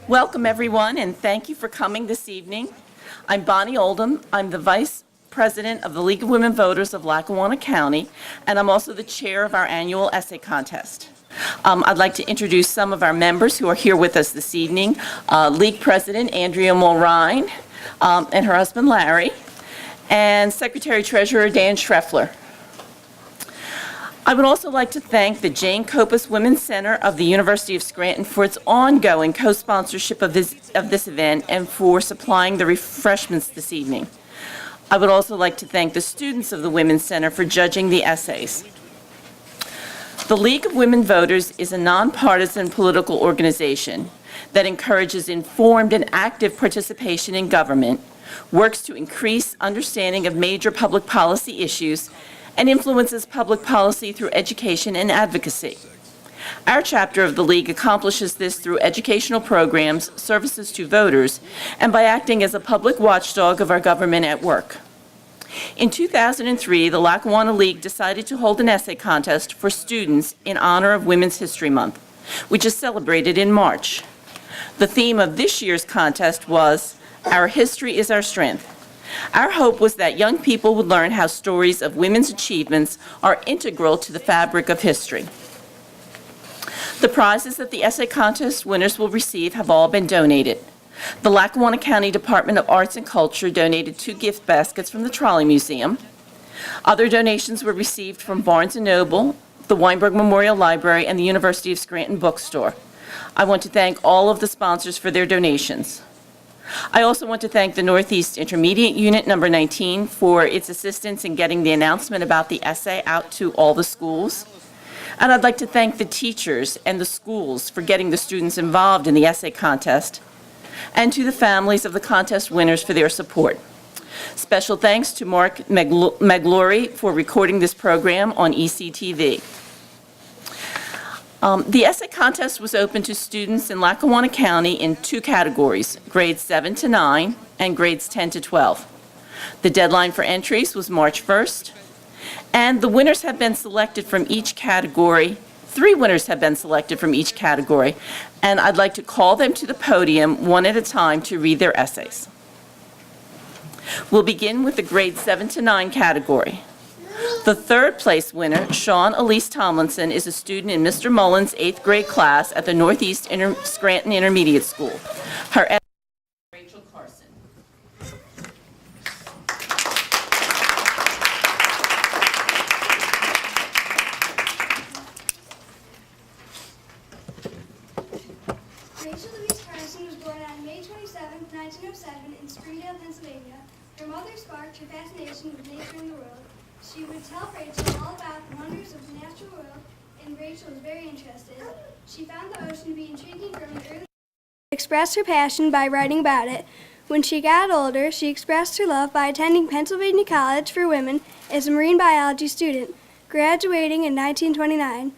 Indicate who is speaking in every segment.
Speaker 1: Welcome, everyone, and thank you for coming this evening. I'm Bonnie Oldham. I'm the Vice President of the League of Women Voters of Lackawanna County, and I'm also the chair of our annual essay contest. I'd like to introduce some of our members who are here with us this evening. League President Andrea Mulrine and her husband Larry, and Secretary-Treasurer Dan Schreffler. I would also like to thank the Jane Copas Women's Center of the University of Scranton for its ongoing co-sponsorship of this event and for supplying the refreshments this evening. I would also like to thank the students of the Women's Center for judging the essays. The League of Women Voters is a nonpartisan political organization that encourages informed and active participation in government, works to increase understanding of major public policy issues, and influences public policy through education and advocacy. Our chapter of the League accomplishes this through educational programs, services to voters, and by acting as a public watchdog of our government at work. In 2003, the Lackawanna League decided to hold an essay contest for students in honor of Women's History Month, which is celebrated in March. The theme of this year's contest was, "Our History is Our Strength." Our hope was that young people would learn how stories of women's achievements are integral to the fabric of history. The prizes that the essay contest winners will receive have all been donated. The Lackawanna County Department of Arts and Culture donated 2 gift baskets from the Trolley Museum. Other donations were received from Barnes & Noble, the Weinberg Memorial Library, and the University of Scranton Bookstore. I want to thank all of the sponsors for their donations. I also want to thank the Northeast Intermediate Unit number 19 for its assistance in getting the announcement about the essay out to all the schools. And I'd like to thank the teachers and the schools for getting the students involved in the essay contest, and to the families of the contest winners for their support. Special thanks to Mark Maglory for recording this program on ECTV. The essay contest was open to students in Lackawanna County in 2 categories, grades 7 to 9 and grades 10 to 12. The deadline for entries was March 1st, and the winners have been selected from each category. 3 winners have been selected from each category, and I'd like to call them to the podium one at a time to read their essays. We'll begin with the grade 7 to 9 category. The 3rd place winner, Sean Elise Tomlinson, is a student in Mr. Mullen's 8th grade class at the Northeast Scranton Intermediate School. Her essay is Rachel Carson.
Speaker 2: Rachel Louise Carson was born on May 27, 1907 in Springdale, Pennsylvania. Her mother sparked her fascination with nature and the world. She would tell Rachel all about the wonders of the natural world, and Rachel was very interested. She found the ocean to be intriguing from an early age. She expressed her passion by writing about it. When she got older, she expressed her love by attending Pennsylvania College for Women as a marine biology student, graduating in 1929.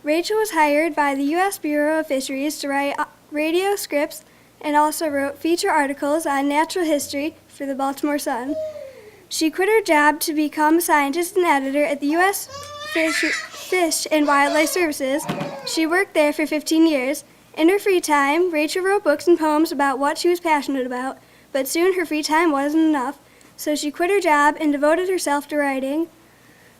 Speaker 2: Rachel was hired by the U.S. Bureau of Fisheries to write radio scripts and also wrote feature articles on natural history for the Baltimore Sun. She quit her job to become a scientist and editor at the U.S. Fish and Wildlife Services. She worked there for 15 years. In her free time, Rachel wrote books and poems about what she was passionate about, but soon her free time wasn't enough, so she quit her job and devoted herself to writing.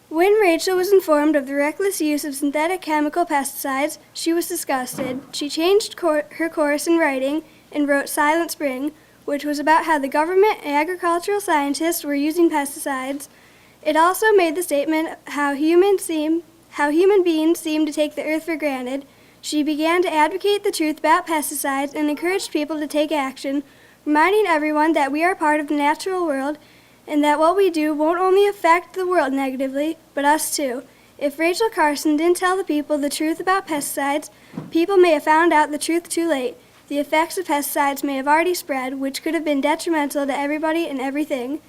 Speaker 2: When Rachel was informed of the reckless use of synthetic chemical pesticides, she was disgusted. She changed her course in writing and wrote Silent Spring, which was about how the government and agricultural scientists were using pesticides. It also made the statement how human beings seem to take the earth for granted. She began to advocate the truth about pesticides and encouraged people to take action, reminding everyone that we are part of the natural world and that what we do won't only affect the world negatively, but us too. If Rachel Carson didn't tell the people the truth about pesticides, people may have found out the truth too late. The effects of pesticides may have already spread, which could have been detrimental to everybody and everything.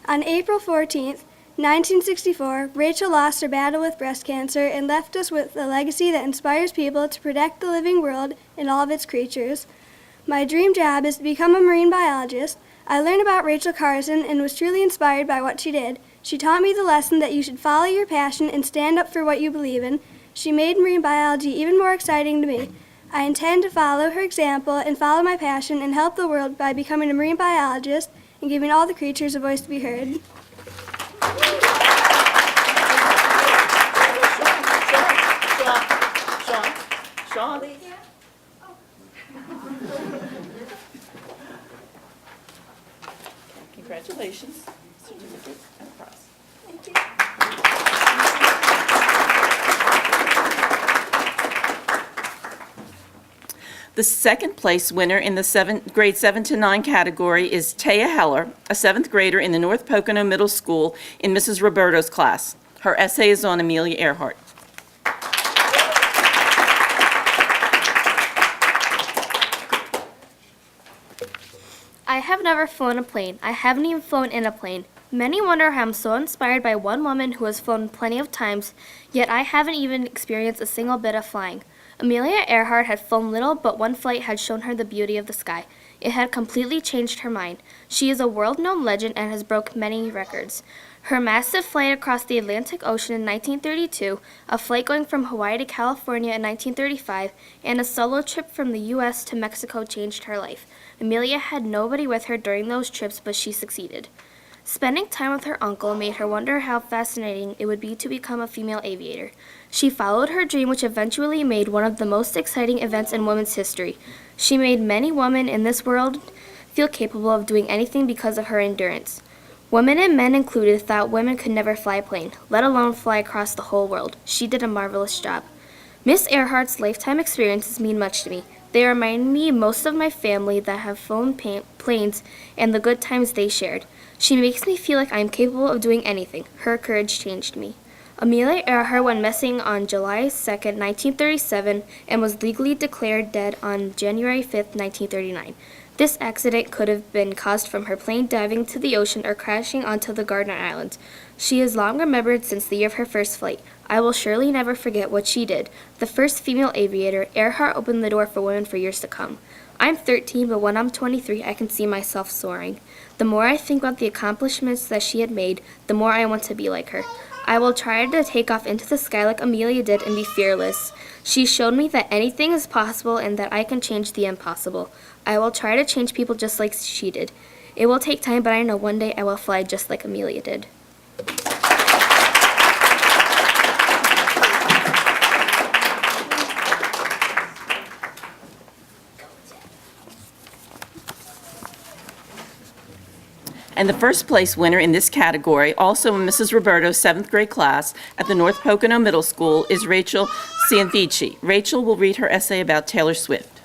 Speaker 2: On April 14th, 1964, Rachel lost her battle with breast cancer and left us with a legacy that inspires people to protect the living world and all of its creatures. My dream job is to become a marine biologist. I learned about Rachel Carson and was truly inspired by what she did. She taught me the lesson that you should follow your passion and stand up for what you believe in. She made marine biology even more exciting to me. I intend to follow her example and follow my passion and help the world by becoming a marine biologist and giving all the creatures a voice to be heard.
Speaker 1: Sean? Congratulations. Certificate and prize.
Speaker 2: Thank you.
Speaker 1: The second place winner in the grade 7 to 9 category is Taya Heller, a 7th grader in the North Pocono Middle School in Mrs. Roberto's class. Her essay is on Amelia Earhart.
Speaker 3: I have never flown a plane. I haven't even flown in a plane. Many wonder how I'm so inspired by one woman who has flown plenty of times, yet I haven't even experienced a single bit of flying. Amelia Earhart had flown little, but one flight had shown her the beauty of the sky. It had completely changed her mind. She is a world-known legend and has broken many records. Her massive flight across the Atlantic Ocean in 1932, a flight going from Hawaii to California in 1935, and a solo trip from the U.S. to Mexico changed her life. Amelia had nobody with her during those trips, but she succeeded. Spending time with her uncle made her wonder how fascinating it would be to become a female aviator. She followed her dream, which eventually made one of the most exciting events in women's history. She made many women in this world feel capable of doing anything because of her endurance. Women and men included thought women could never fly a plane, let alone fly across the whole world. She did a marvelous job. Miss Earhart's lifetime experiences mean much to me. They remind me most of my family that have flown planes and the good times they shared. She makes me feel like I am capable of doing anything. Her courage changed me. Amelia Earhart went missing on July 2, 1937, and was legally declared dead on January 5, 1939. This accident could have been caused from her plane diving to the ocean or crashing onto the Gardner Islands. She is long remembered since the year of her first flight. I will surely never forget what she did. The first female aviator, Earhart opened the door for women for years to come. I'm 13, but when I'm 23, I can see myself soaring. The more I think about the accomplishments that she had made, the more I want to be like her. I will try to take off into the sky like Amelia did and be fearless. She showed me that anything is possible and that I can change the impossible. I will try to change people just like she did. It will take time, but I know one day I will fly just like Amelia did.
Speaker 1: And the first place winner in this category, also in Mrs. Roberto's 7th grade class at the North Pocono Middle School, is Rachel Cianvici. Rachel will read her essay about Taylor Swift.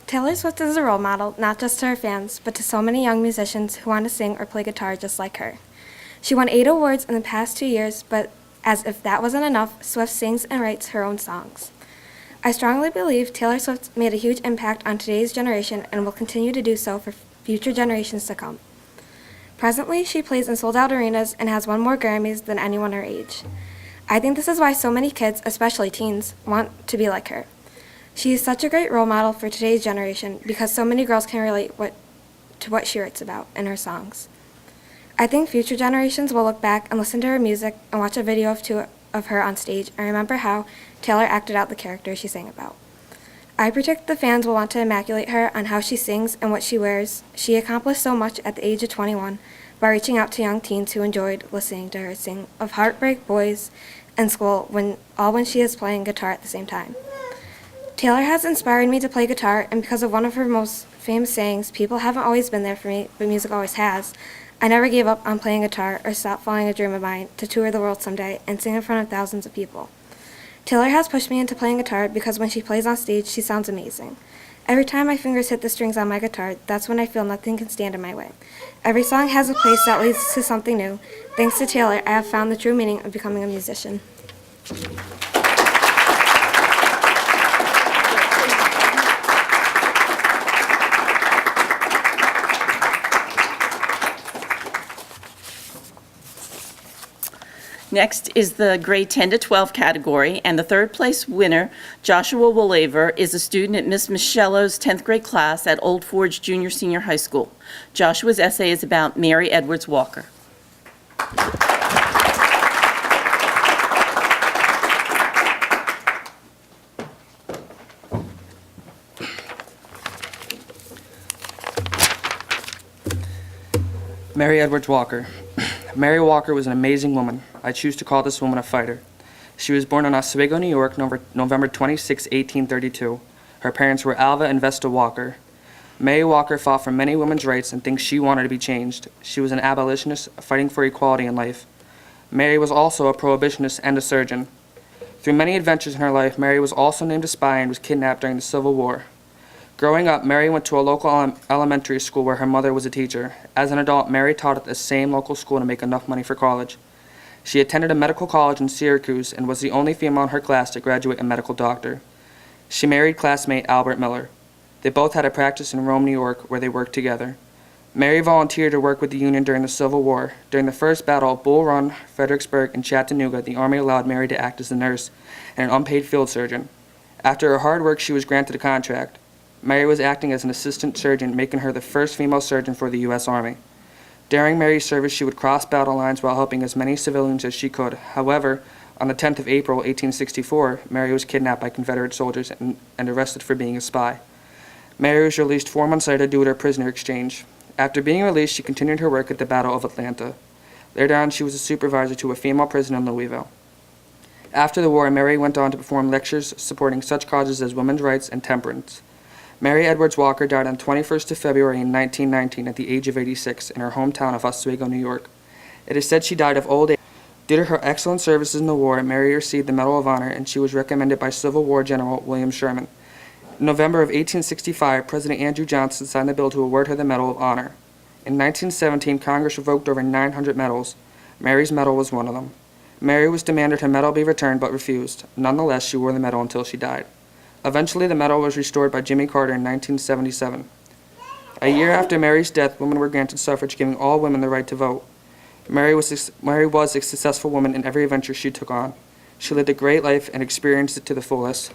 Speaker 4: Taylor Swift is a role model, not just to her fans, but to so many young musicians who want to sing or play guitar just like her. She won 8 awards in the past 2 years, but as if that wasn't enough, Swift sings and writes her own songs. I strongly believe Taylor Swift made a huge impact on today's generation and will continue to do so for future generations to come. Presently, she plays in sold-out arenas and has won more Grammys than anyone her age. I think this is why so many kids, especially teens, want to be like her. She is such a great role model for today's generation because so many girls can relate to what she writes about in her songs. I think future generations will look back and listen to her music and watch a video of her on stage and remember how Taylor acted out the character she sang about. I predict the fans will want to immaculate her on how she sings and what she wears. She accomplished so much at the age of 21 by reaching out to young teens who enjoyed listening to her sing of heartbreak, boys, and school when she is playing guitar at the same time. Taylor has inspired me to play guitar, and because of one of her most famous sayings, people haven't always been there for me, but music always has, I never gave up on playing guitar or stopped following a dream of mine to tour the world someday and sing in front of thousands of people. Taylor has pushed me into playing guitar because when she plays on stage, she sounds amazing. Every time my fingers hit the strings on my guitar, that's when I feel nothing can stand in my way. Every song has a place that leads to something new. Thanks to Taylor, I have found the true meaning of becoming a musician.
Speaker 1: Next is the grade 10 to 12 category, and the third place winner, Joshua Woolaver, is a student at Miss Michello's 10th grade class at Old Forge Junior Senior High School. Joshua's essay is about Mary Edwards Walker.
Speaker 5: Mary Edwards Walker. Mary Walker was an amazing woman. I choose to call this woman a fighter. She was born in Oswego, New York, November 26, 1832. Her parents were Alva and Vesta Walker. Mary Walker fought for many women's rights and things she wanted to be changed. She was an abolitionist fighting for equality in life. Mary was also a prohibitionist and a surgeon. Through many adventures in her life, Mary was also named a spy and was kidnapped during the Civil War. Growing up, Mary went to a local elementary school where her mother was a teacher. As an adult, Mary taught at the same local school to make enough money for college. She attended a medical college in Syracuse and was the only female in her class to graduate a medical doctor. She married classmate Albert Miller. They both had a practice in Rome, New York, where they worked together. Mary volunteered to work with the Union during the Civil War. During the first battle of Bull Run, Fredericksburg, and Chattanooga, the Army allowed Mary to act as a nurse and an unpaid field surgeon. After her hard work, she was granted a contract. Mary was acting as an assistant surgeon, making her the first female surgeon for the U.S. Army. During Mary's service, she would cross battle lines while helping as many civilians as she could. However, on the 10th of April, 1864, Mary was kidnapped by Confederate soldiers and arrested for being a spy. Mary was released 4 months later due to a prisoner exchange. After being released, she continued her work at the Battle of Atlanta. Later on, she was a supervisor to a female prison in Louisville. After the war, Mary went on to perform lectures supporting such causes as women's rights and temperance. Mary Edwards Walker died on 21st of February in 1919 at the age of 86 in her hometown of Oswego, New York. It is said she died of old age. Due to her excellent services in the war, Mary received the Medal of Honor, and she was recommended by Civil War General William Sherman. In November of 1865, President Andrew Johnson signed the bill to award her the Medal of Honor. In 1917, Congress revoked over 900 medals. Mary's medal was one of them. Mary was demanded her medal be returned but refused. Nonetheless, she wore the medal until she died. Eventually, the medal was restored by Jimmy Carter in 1977. A year after Mary's death, women were granted suffrage, giving all women the right to vote. Mary was a successful woman in every adventure she took on. She lived a great life and experienced it to the fullest.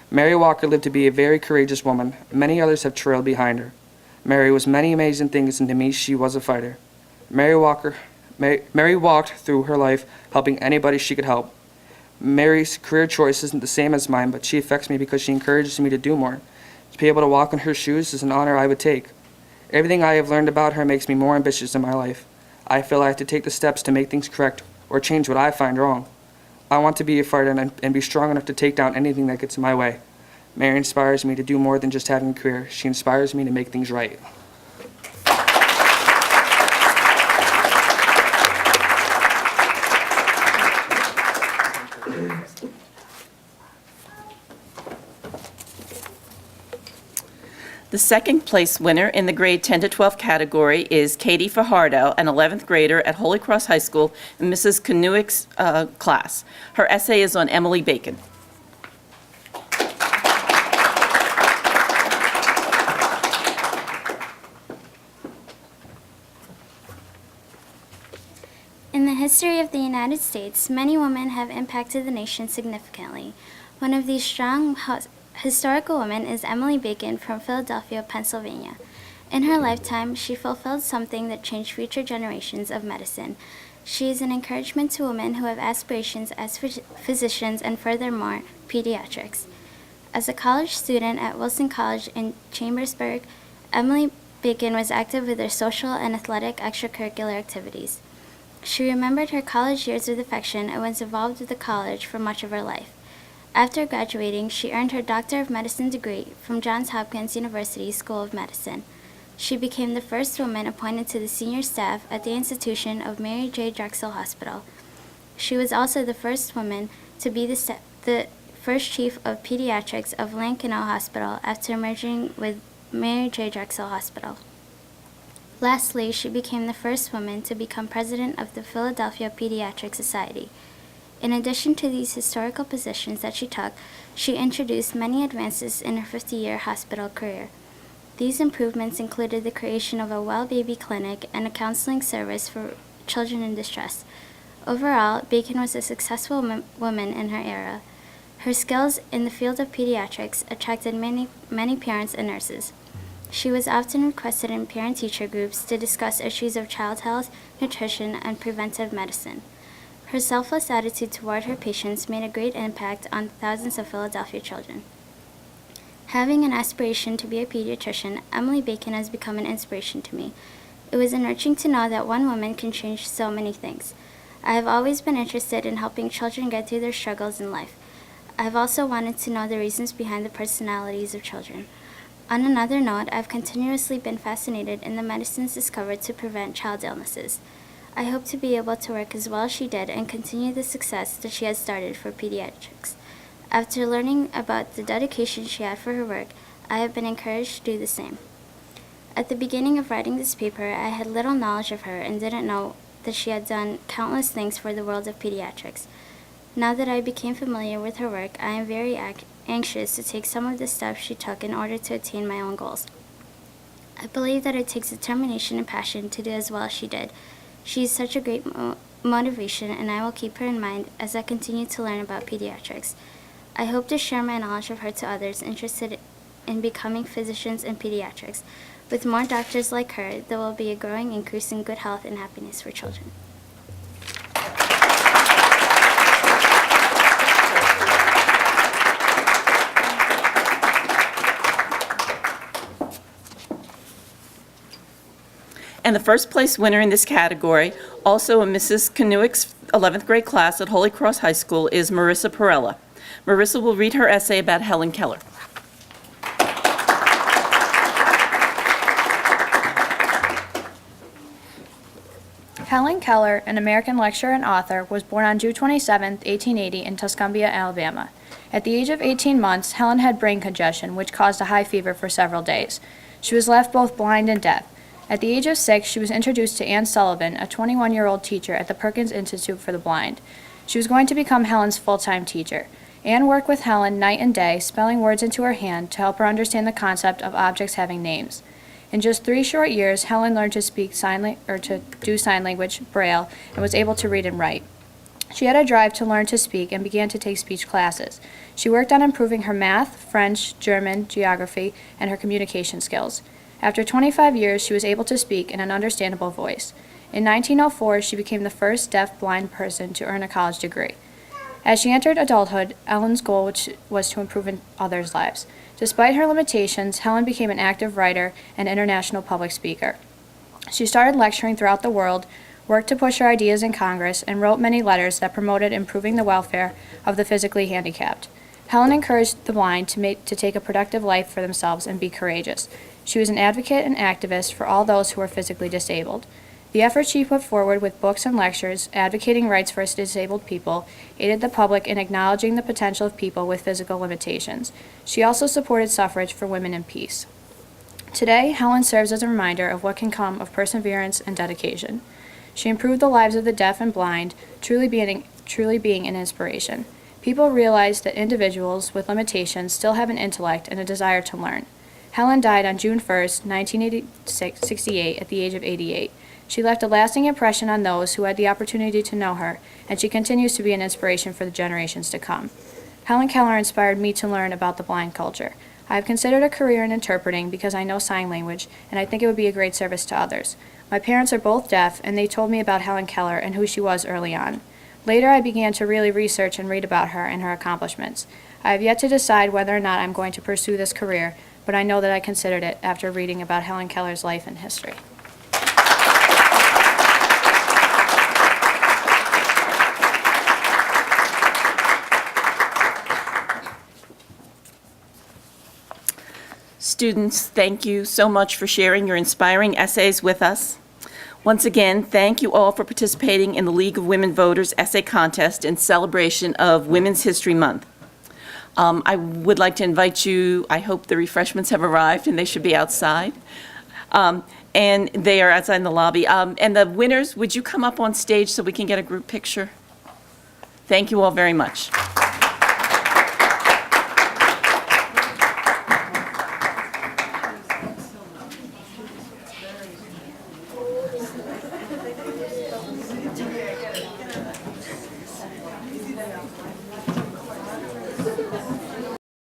Speaker 5: Mary Walker lived to be a very courageous woman. Many others have trailed behind her. Mary was many amazing things, and to me, she was a fighter. Mary walked through her life helping anybody she could help. Mary's career choice isn't the same as mine, but she affects me because she encourages me to do more. To be able to walk in her shoes is an honor I would take. Everything I have learned about her makes me more ambitious in my life. I feel I have to take the steps to make things correct or change what I find wrong. I want to be a fighter and be strong enough to take down anything that gets in my way. Mary inspires me to do more than just having a career. She inspires me to make things right.
Speaker 1: The second place winner in the grade 10 to 12 category is Katie Fajardo, an 11th grader at Holy Cross High School in Mrs. Kanuick's class. Her essay is on Emily Bacon.
Speaker 6: In the history of the United States, many women have impacted the nation significantly. One of these strong historical women is Emily Bacon from Philadelphia, Pennsylvania. In her lifetime, she fulfilled something that changed future generations of medicine. She is an encouragement to women who have aspirations as physicians and furthermore, pediatrics. As a college student at Wilson College in Chambersburg, Emily Bacon was active with her social and athletic extracurricular activities. She remembered her college years with affection and was involved with the college for much of her life. After graduating, she earned her Doctor of Medicine degree from Johns Hopkins University School of Medicine. She became the first woman appointed to the senior staff at the institution of Mary J. Drexel Hospital. She was also the first woman to be the first chief of pediatrics of Lankenau Hospital after merging with Mary J. Drexel Hospital. Lastly, she became the first woman to become president of the Philadelphia Pediatric Society. In addition to these historical positions that she took, she introduced many advances in her 50-year hospital career. These improvements included the creation of a well baby clinic and a counseling service for children in distress. Overall, Bacon was a successful woman in her era. Her skills in the field of pediatrics attracted many parents and nurses. She was often requested in parent-teacher groups to discuss issues of child health, nutrition, and preventive medicine. Her selfless attitude toward her patients made a great impact on thousands of Philadelphia children. Having an aspiration to be a pediatrician, Emily Bacon has become an inspiration to me. It was enriching to know that one woman can change so many things. I have always been interested in helping children get through their struggles in life. I have also wanted to know the reasons behind the personalities of children. On another note, I've continuously been fascinated in the medicines discovered to prevent child illnesses. I hope to be able to work as well as she did and continue the success that she has started for pediatrics. After learning about the dedication she had for her work, I have been encouraged to do the same. At the beginning of writing this paper, I had little knowledge of her and didn't know that she had done countless things for the world of pediatrics. Now that I became familiar with her work, I am very anxious to take some of the steps she took in order to attain my own goals. I believe that it takes determination and passion to do as well as she did. She is such a great motivation, and I will keep her in mind as I continue to learn about pediatrics. I hope to share my knowledge of her to others interested in becoming physicians in pediatrics. With more doctors like her, there will be a growing increase in good health and happiness for children.
Speaker 1: And the first place winner in this category, also in Mrs. Kanuick's 11th grade class at Holy Cross High School, is Marissa Perella. Marissa will read her essay about Helen Keller.
Speaker 7: Helen Keller, an American lecturer and author, was born on June 27, 1880, in Tuscumbia, Alabama. At the age of 18 months, Helen had brain congestion, which caused a high fever for several days. She was left both blind and deaf. At the age of 6, she was introduced to Anne Sullivan, a 21-year-old teacher at the Perkins Institute for the Blind. She was going to become Helen's full-time teacher. Anne worked with Helen night and day, spelling words into her hand to help her understand the concept of objects having names. In just 3 short years, Helen learned to speak to do sign language, Braille, and was able to read and write. She had a drive to learn to speak and began to take speech classes. She worked on improving her math, French, German, geography, and her communication skills. After 25 years, she was able to speak in an understandable voice. In 1904, she became the first deaf-blind person to earn a college degree. As she entered adulthood, Helen's goal was to improve in others' lives. Despite her limitations, Helen became an active writer and international public speaker. She started lecturing throughout the world, worked to push her ideas in Congress, and wrote many letters that promoted improving the welfare of the physically handicapped. Helen encouraged the blind to take a productive life for themselves and be courageous. She was an advocate and activist for all those who were physically disabled. The efforts she put forward with books and lectures, advocating rights for disabled people, aided the public in acknowledging the potential of people with physical limitations. She also supported suffrage for women and peace. Today, Helen serves as a reminder of what can come of perseverance and dedication. She improved the lives of the deaf and blind, truly being an inspiration. People realize that individuals with limitations still have an intellect and a desire to learn. Helen died on June 1, 1968, at the age of 88. She left a lasting impression on those who had the opportunity to know her, and she continues to be an inspiration for the generations to come. Helen Keller inspired me to learn about the blind culture. I have considered a career in interpreting because I know sign language, and I think it would be a great service to others. My parents are both deaf, and they told me about Helen Keller and who she was early on. Later, I began to really research and read about her and her accomplishments. I have yet to decide whether or not I'm going to pursue this career, but I know that I considered it after reading about Helen Keller's life and history.
Speaker 1: Students, thank you so much for sharing your inspiring essays with us. Once again, thank you all for participating in the League of Women Voters Essay Contest in celebration of Women's History Month. I would like to invite you, I hope the refreshments have arrived and they should be outside. And they are outside in the lobby. And the winners, would you come up on stage so we can get a group picture? Thank you all very much.